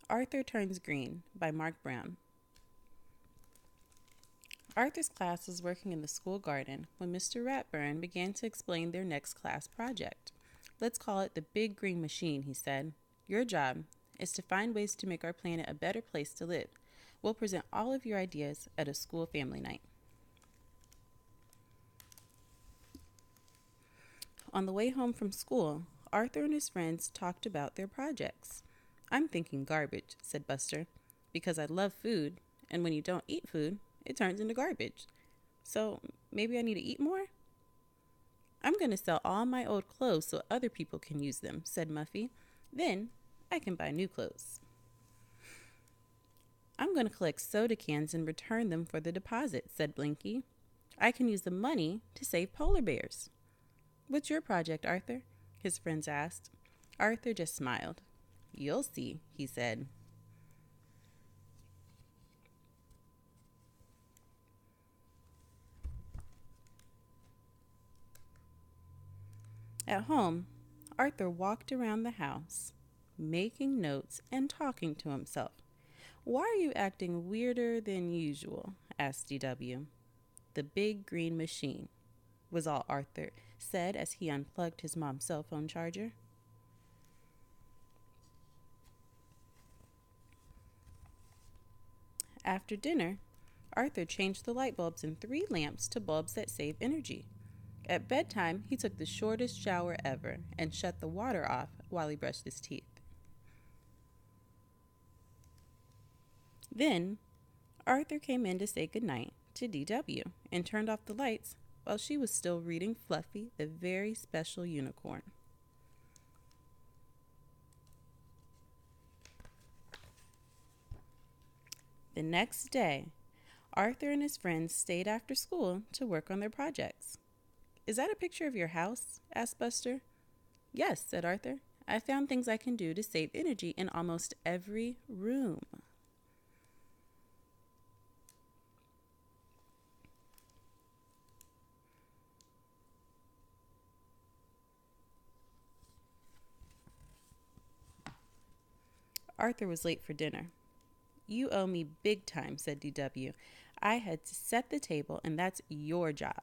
Arthur Turns Green by Marc Brown. Arthur's class was working in the school garden when Mr. Ratburn began to explain their next class project. Let's call it the Big Green Machine, he said. Your job is to find ways to make our planet a better place to live. We'll present all of your ideas at a school family night. On the way home from school, Arthur and his friends talked about their projects. I'm thinking garbage, said Buster, because I love food, and when you don't eat food, it turns into garbage. So maybe I need to eat more? I'm going to sell all my old clothes so other people can use them, said Muffy. Then I can buy new clothes. I'm going to collect soda cans and return them for the deposit, said Blinky. I can use the money to save polar bears. What's your project, Arthur? His friends asked. Arthur just smiled. You'll see, he said. At home, Arthur walked around the house, making notes and talking to himself. Why are you acting weirder than usual? Asked DW. The Big Green Machine, was all Arthur said as he unplugged his mom's cell phone charger. After dinner, Arthur changed the light bulbs in 3 lamps to bulbs that save energy. At bedtime, he took the shortest shower ever and shut the water off while he brushed his teeth. Then, Arthur came in to say goodnight to DW and turned off the lights while she was still reading Fluffy, the very special unicorn. The next day, Arthur and his friends stayed after school to work on their projects. Is that a picture of your house? Asked Buster. Yes, said Arthur. I found things I can do to save energy in almost every room. Arthur was late for dinner. You owe me big time, said DW. I had to set the table, and that's your job.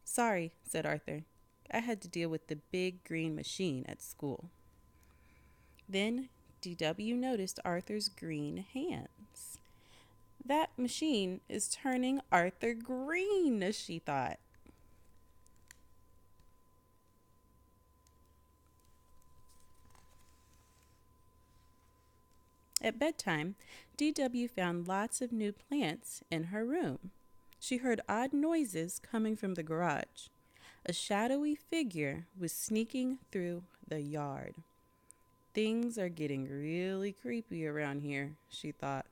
Sorry, said Arthur. I had to deal with the Big Green Machine at school. Then DW noticed Arthur's green hands. That machine is turning Arthur green, she thought. At bedtime, DW found lots of new plants in her room. She heard odd noises coming from the garage. A shadowy figure was sneaking through the yard. Things are getting really creepy around here, she thought.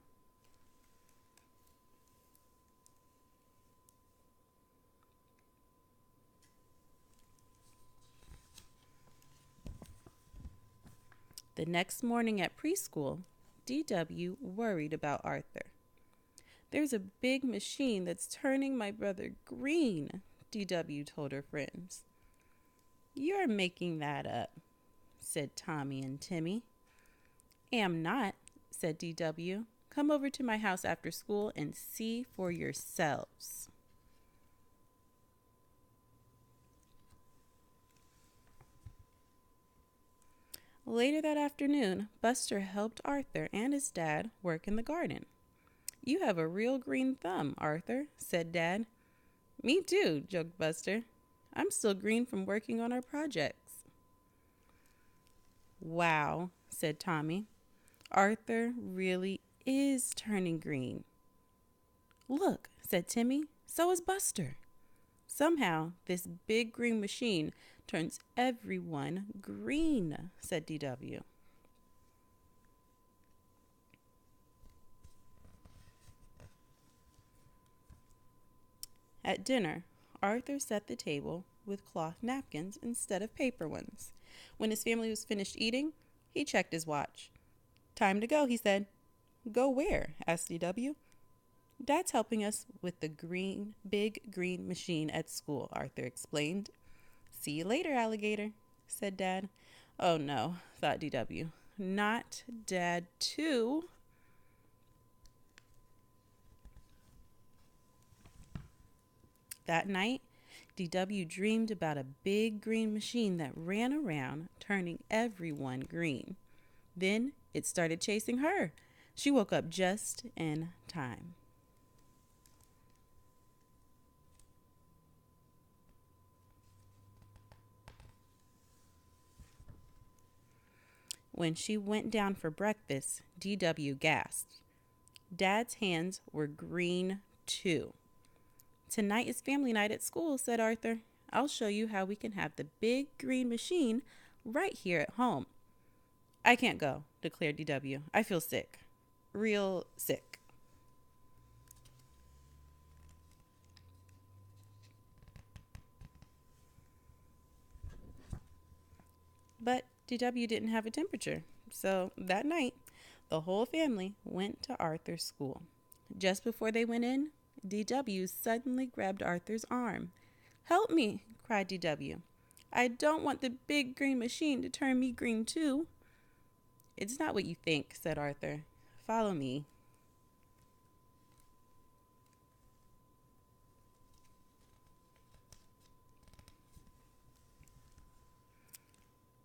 The next morning at preschool, DW worried about Arthur. There's a big machine that's turning my brother green, DW told her friends. You're making that up, said Tommy and Timmy. Am not, said DW. Come over to my house after school and see for yourselves. Later that afternoon, Buster helped Arthur and his dad work in the garden. You have a real green thumb, Arthur, said Dad. Me too, joked Buster. I'm still green from working on our projects. Wow, said Tommy. Arthur really is turning green. Look, said Timmy, so is Buster. Somehow, this big green machine turns everyone green, said DW. At dinner, Arthur set the table with cloth napkins instead of paper ones. When his family was finished eating, he checked his watch. Time to go, he said. Go where? Asked DW. Dad's helping us with the big green machine at school, Arthur explained. See you later, alligator, said Dad. Oh no, thought DW. not Dad too. That night, DW dreamed about a big green machine that ran around, turning everyone green. Then it started chasing her. She woke up just in time. When she went down for breakfast, DW gasped. Dad's hands were green too. Tonight is family night at school, said Arthur. I'll show you how we can have the big green machine right here at home. I can't go, declared DW. I feel sick. Real sick. But DW didn't have a temperature, so that night, the whole family went to Arthur's school. Just before they went in, DW suddenly grabbed Arthur's arm. Help me, cried DW. I don't want the big green machine to turn me green too. It's not what you think, said Arthur. Follow me.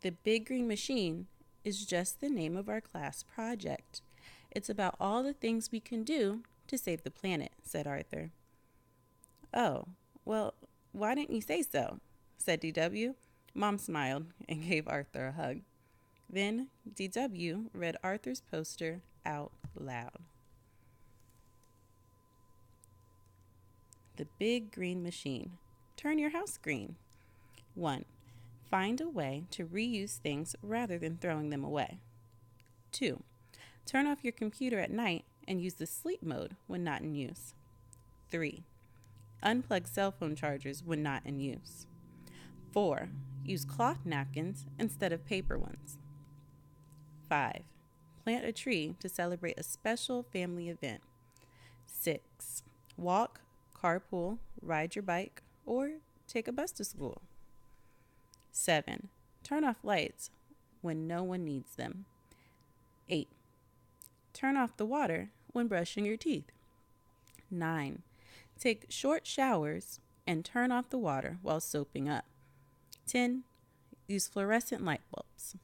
The big green machine is just the name of our class project. It's about all the things we can do to save the planet, said Arthur. Oh, well, why didn't you say so? Said DW. Mom smiled and gave Arthur a hug. Then DW read Arthur's poster out loud. The big green machine. Turn your house green. 1. Find a way to reuse things rather than throwing them away. 2. Turn off your computer at night and use the sleep mode when not in use. 3. Unplug cell phone chargers when not in use. 4. Use cloth napkins instead of paper ones. 5. Plant a tree to celebrate a special family event. 6. Walk, carpool, ride your bike, or take a bus to school. 7. Turn off lights when no one needs them. 8. Turn off the water when brushing your teeth. 9. Take short showers and turn off the water while soaping up. 10. Use fluorescent light bulbs.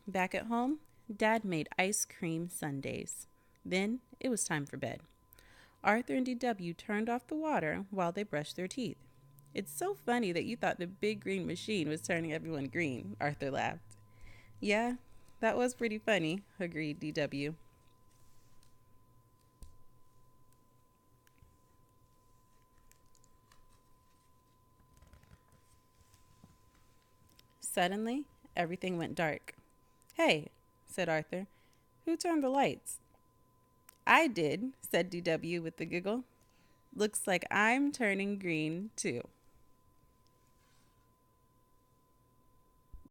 Back at home, Dad made ice cream sundaes. Then it was time for bed. Arthur and DW turned off the water while they brushed their teeth. It's so funny that you thought the big green machine was turning everyone green, Arthur laughed. Yeah, that was pretty funny, agreed DW. Suddenly, everything went dark. Hey, said Arthur, who turned the lights? I did, said DW with a giggle. Looks like I'm turning green, too.